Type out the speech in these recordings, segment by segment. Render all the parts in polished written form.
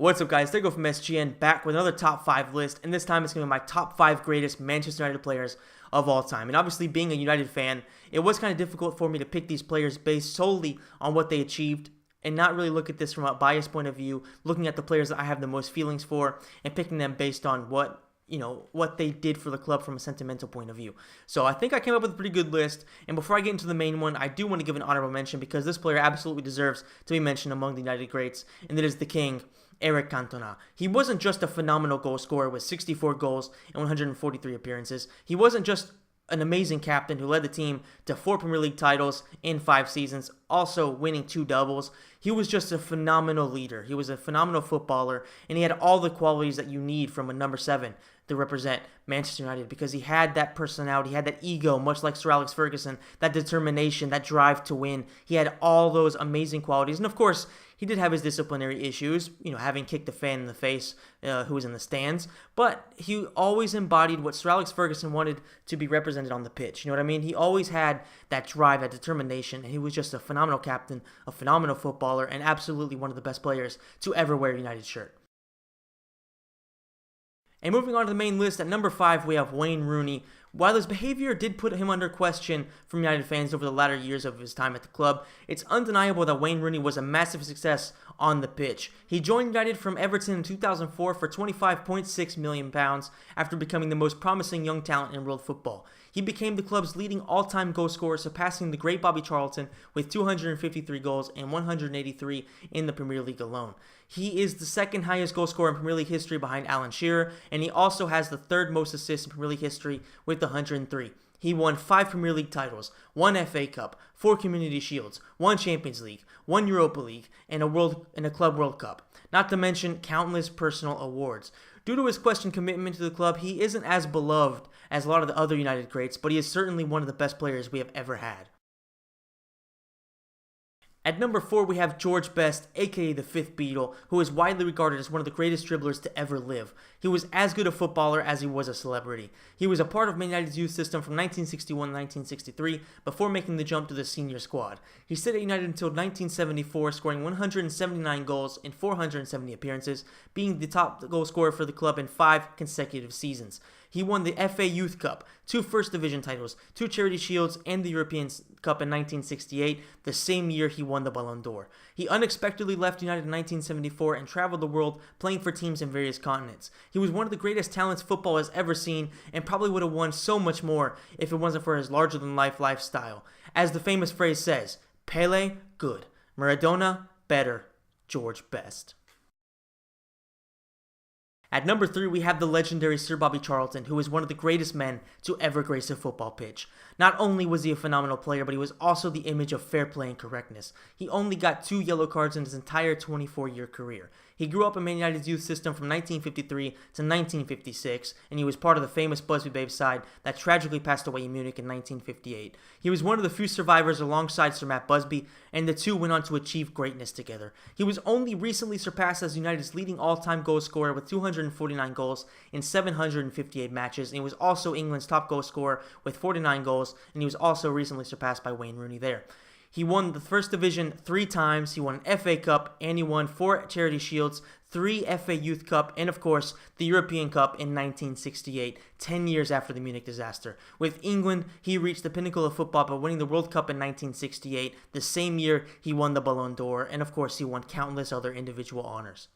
What's up, guys? Diego from SGN back with another top 5 list, and this time it's going to be my top 5 greatest Manchester United players of all time. And obviously, being a United fan, it was kind of difficult for me to pick these players based solely on what they achieved and not really look at this from a biased point of view, looking at the players that I have the most feelings for and picking them based on what they did for the club from a sentimental point of view. So I think I came up with a pretty good list, and before I get into the main one, I do want to give an honorable mention because this player absolutely deserves to be mentioned among the United greats, and that is the king, Eric Cantona. He wasn't just a phenomenal goal scorer with 64 goals and 143 appearances. He wasn't just an amazing captain who led the team to 4 Premier League titles in 5 seasons, also winning 2 doubles. He was just a phenomenal leader. He was a phenomenal footballer, and he had all the qualities that you need from a number 7 to represent Manchester United because he had that personality, he had that ego, much like Sir Alex Ferguson, that determination, that drive to win. He had all those amazing qualities, and of course, he did have his disciplinary issues, having kicked a fan in the face who was in the stands, but he always embodied what Sir Alex Ferguson wanted to be represented on the pitch. You know what I mean? He always had that drive, that determination, and he was just a phenomenal captain, a phenomenal footballer, and absolutely one of the best players to ever wear a United shirt. And moving on to the main list, at number 5, we have Wayne Rooney. While his behavior did put him under question from United fans over the latter years of his time at the club, it's undeniable that Wayne Rooney was a massive success on the pitch. He joined United from Everton in 2004 for £25.6 million after becoming the most promising young talent in world football. He became the club's leading all-time goal scorer, surpassing the great Bobby Charlton with 253 goals and 183 in the Premier League alone. He is the second highest goal scorer in Premier League history behind Alan Shearer, and he also has the third most assists in Premier League history with 103. He won 5 Premier League titles, 1 FA Cup, 4 Community Shields, 1 Champions League, 1 Europa League, and a Club World Cup, not to mention countless personal awards. Due to his questioned commitment to the club, he isn't as beloved as a lot of the other United greats, but he is certainly one of the best players we have ever had. At number 4, we have George Best, aka the Fifth Beatle, who is widely regarded as one of the greatest dribblers to ever live. He was as good a footballer as he was a celebrity. He was a part of Man United's youth system from 1961 to 1963 before making the jump to the senior squad. He stayed at United until 1974, scoring 179 goals in 470 appearances, being the top goal scorer for the club in 5 consecutive seasons. He won the FA Youth Cup, 2 First Division titles, 2 Charity Shields, and the European Cup in 1968, the same year he won the Ballon d'Or. He unexpectedly left United in 1974 and traveled the world playing for teams in various continents. He was one of the greatest talents football has ever seen and probably would have won so much more if it wasn't for his larger-than-life lifestyle. As the famous phrase says, Pele, good. Maradona, better. George Best. At number 3, we have the legendary Sir Bobby Charlton, who is one of the greatest men to ever grace a football pitch. Not only was he a phenomenal player, but he was also the image of fair play and correctness. He only got 2 yellow cards in his entire 24-year career. He grew up in Man United's youth system from 1953 to 1956, and he was part of the famous Busby Babes side that tragically passed away in Munich in 1958. He was one of the few survivors alongside Sir Matt Busby, and the two went on to achieve greatness together. He was only recently surpassed as United's leading all-time goal scorer with 249 goals in 758 matches, and he was also England's top goal scorer with 49 goals, and he was also recently surpassed by Wayne Rooney there. He won the First Division 3 times, he won an FA Cup, and he won 4 Charity Shields, 3 FA Youth Cup, and of course, the European Cup in 1968, 10 years after the Munich disaster. With England, he reached the pinnacle of football by winning the World Cup in 1968, the same year he won the Ballon d'Or, and of course, he won countless other individual honors.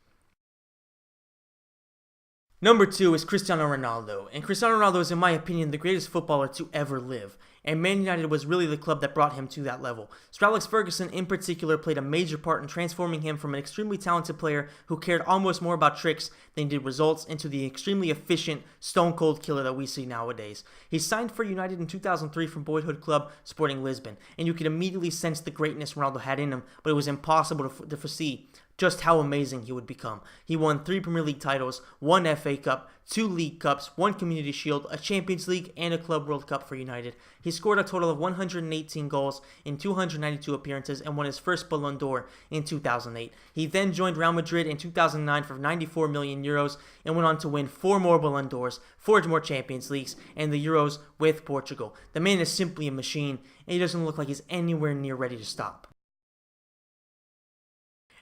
Number 2 is Cristiano Ronaldo, and Cristiano Ronaldo is, in my opinion, the greatest footballer to ever live, and Man United was really the club that brought him to that level. Sir Alex Ferguson, in particular, played a major part in transforming him from an extremely talented player who cared almost more about tricks than he did results into the extremely efficient, stone-cold killer that we see nowadays. He signed for United in 2003 from boyhood club Sporting Lisbon, and you could immediately sense the greatness Ronaldo had in him, but it was impossible to foresee just how amazing he would become. He won 3 Premier League titles, 1 FA Cup, 2 League Cups, 1 Community Shield, a Champions League, and a Club World Cup for United. He scored a total of 118 goals in 292 appearances and won his first Ballon d'Or in 2008. He then joined Real Madrid in 2009 for 94 million euros and went on to win 4 more Ballon d'Ors, 4 more Champions Leagues, and the Euros with Portugal. The man is simply a machine, and he doesn't look like he's anywhere near ready to stop.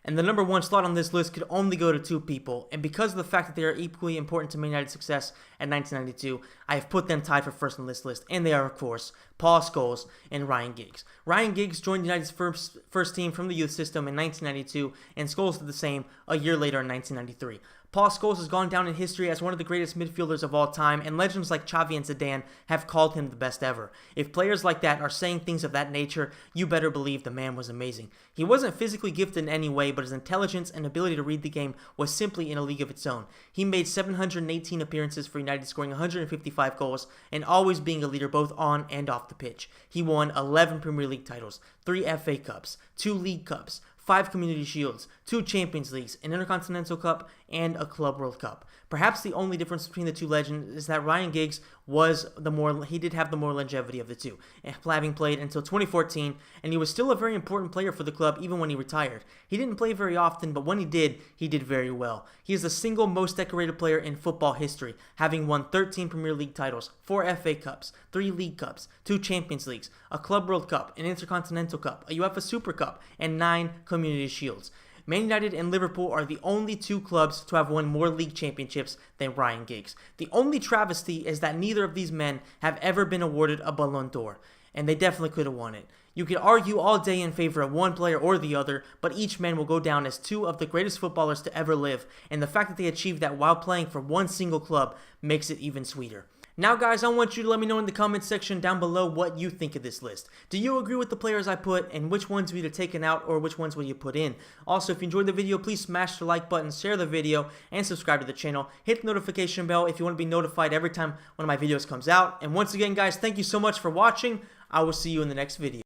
And the number 1 slot on this list could only go to 2 people, and because of the fact that they are equally important to Man United's success in 1992, I have put them tied for first on this list, and they are, of course, Paul Scholes and Ryan Giggs. Ryan Giggs joined United's first team from the youth system in 1992, and Scholes did the same a year later in 1993. Paul Scholes has gone down in history as one of the greatest midfielders of all time, and legends like Xavi and Zidane have called him the best ever. If players like that are saying things of that nature, you better believe the man was amazing. He wasn't physically gifted in any way, but his intelligence and ability to read the game was simply in a league of its own. He made 718 appearances for United, scoring 155 goals, and always being a leader both on and off the pitch. He won 11 Premier League titles, 3 FA Cups, 2 League Cups, 5 Community Shields, 2 Champions Leagues, an Intercontinental Cup, and a Club World Cup. Perhaps the only difference between the two legends is that Ryan Giggs did have the more longevity of the two, having played until 2014, and he was still a very important player for the club even when he retired. He didn't play very often, but when he did very well. He is the single most decorated player in football history, having won 13 Premier League titles, 4 FA Cups, 3 League Cups, 2 Champions Leagues, a Club World Cup, an Intercontinental Cup, a UEFA Super Cup, and 9 Community Shields. Man United and Liverpool are the only 2 clubs to have won more league championships than Ryan Giggs. The only travesty is that neither of these men have ever been awarded a Ballon d'Or, and they definitely could have won it. You could argue all day in favor of one player or the other, but each man will go down as 2 of the greatest footballers to ever live, and the fact that they achieved that while playing for one single club makes it even sweeter. Now guys, I want you to let me know in the comments section down below what you think of this list. Do you agree with the players I put, and which ones would you have taken out or which ones would you put in? Also, if you enjoyed the video, please smash the like button, share the video, and subscribe to the channel. Hit the notification bell if you want to be notified every time one of my videos comes out. And once again guys, thank you so much for watching. I will see you in the next video.